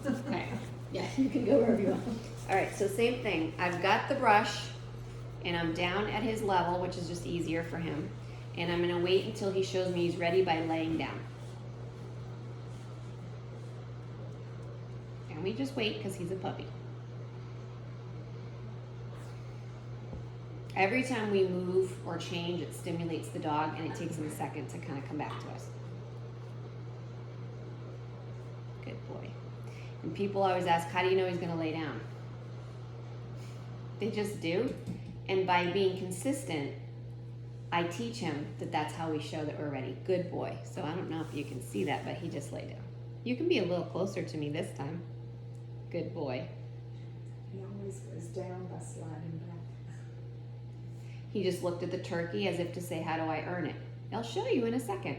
Okay. Yeah, you can go wherever you want. All right, so same thing. I've got the brush, and I'm down at his level, which is just easier for him. And I'm gonna wait until he shows me he's ready by laying down. And we just wait because he's a puppy. Every time we move or change, it stimulates the dog, and it takes him a second to kind of come back to us. Good boy. And people always ask, how do you know he's going to lay down? They just do. And by being consistent, I teach him that that's how we show that we're ready. Good boy. So I don't know if you can see that, but he just lay down. You can be a little closer to me this time. Good boy. He always goes down by sliding back. He just looked at the turkey as if to say, how do I earn it? I'll show you in a second.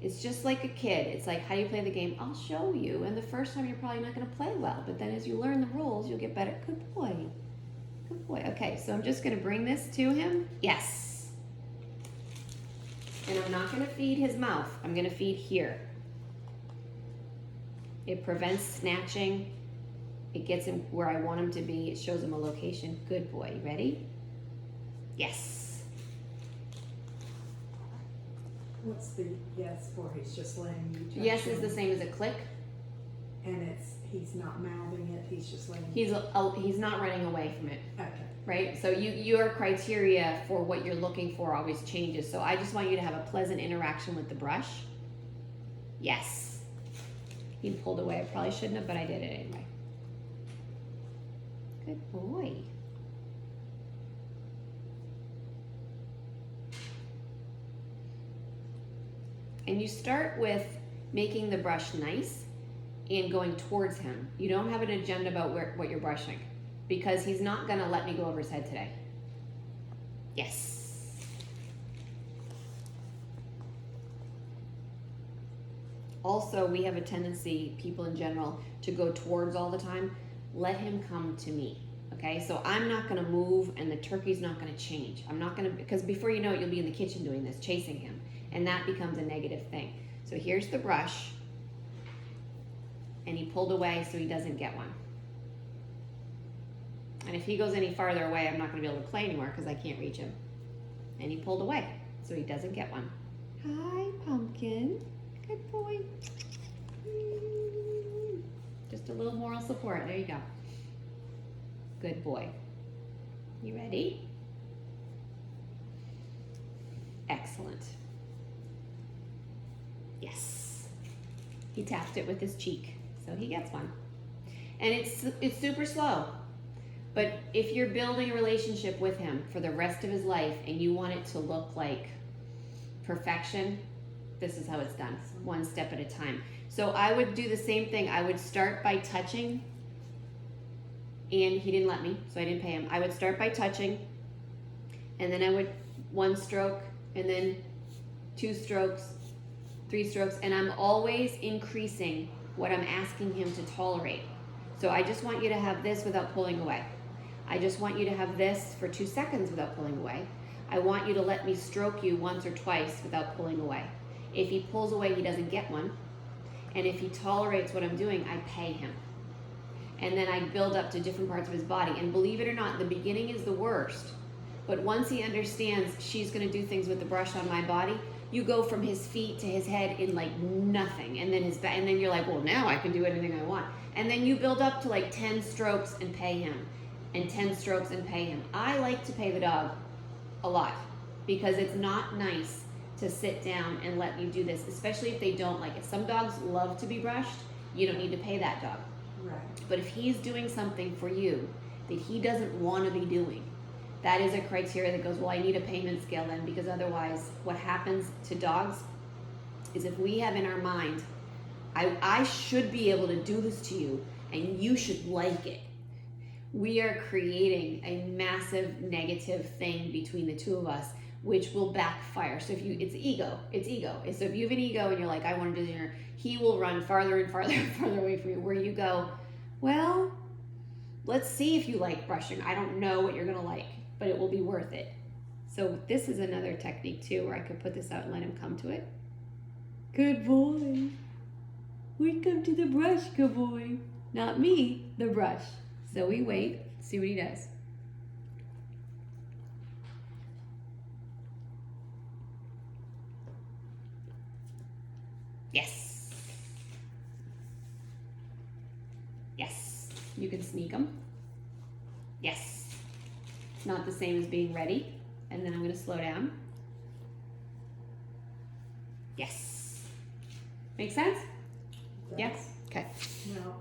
It's just like a kid. It's like, how do you play the game? I'll show you. And the first time you're probably not going to play well, but then as you learn the rules, you'll get better. Good boy. Good boy. Okay, so I'm just going to bring this to him. Yes. And I'm not going to feed his mouth. I'm going to feed here. It prevents snatching. It gets him where I want him to be. It shows him a location. Good boy. Ready? Yes. What's the yes for? He's just letting you touch Yes is him. the same as a click. And he's not mouthing it, he's just letting He's not running away from it, Okay. right? So your criteria for what you're looking for always changes. So I just want you to have a pleasant interaction with the brush. Yes. He pulled away. I probably shouldn't have, but I did it anyway. Good boy. And you start with making the brush nice and going towards him. You don't have an agenda about what you're brushing because he's not gonna let me go over his head today. Yes. Also, we have a tendency, people in general, to go towards all the time. Let him come to me, okay? So I'm not gonna move and the turkey's not gonna change. I'm not gonna, because before you know it, you'll be in the kitchen doing this, chasing him. And that becomes a negative thing. So here's the brush. And he pulled away so he doesn't get one. And if he goes any farther away, I'm not going to be able to play anymore because I can't reach him. And he pulled away so he doesn't get one. Hi, Pumpkin. Good boy. Just a little moral support. There you go. Good boy. You ready? Excellent. Yes. He tapped it with his cheek, so he gets one. And it's super slow. But if you're building a relationship with him for the rest of his life and you want it to look like perfection, this is how it's done, one step at a time. So I would do the same thing. I would start by touching, and he didn't let me, so I didn't pay him. I would start by touching, and then I would one stroke, and then 2 strokes, 3 strokes, and I'm always increasing what I'm asking him to tolerate. So I just want you to have this without pulling away. I just want you to have this for 2 seconds without pulling away. I want you to let me stroke you once or twice without pulling away. If he pulls away, he doesn't get one. And if he tolerates what I'm doing, I pay him. And then I build up to different parts of his body. And believe it or not, the beginning is the worst. But once he understands she's gonna do things with the brush on my body, you go from his feet to his head in like nothing. And then his back, and then you're like, well, now I can do anything I want. And then you build up to like 10 strokes and pay him. And 10 strokes and pay him. I like to pay the dog a lot because it's not nice to sit down and let you do this, especially if they don't like it. Some dogs love to be brushed. You don't need to pay that dog. Right. But if he's doing something for you that he doesn't want to be doing, that is a criteria that goes, well, I need a payment scale then, because otherwise what happens to dogs is if we have in our mind, I should be able to do this to you and you should like it. We are creating a massive negative thing between the two of us, which will backfire. So it's ego. So if you have an ego and you're like, I want to do dinner, he will run farther and farther and farther away from you, where you go, well, let's see if you like brushing. I don't know what you're going to like, but it will be worth it. So this is another technique too, where I could put this out and let him come to it. Good boy. Welcome to the brush, good boy. Not me, the brush. So we wait, see what he does. Yes. Yes. You can sneak them. Yes. It's not the same as being ready. And then I'm going to slow down. Yes. Make sense? Yes. Okay. Now,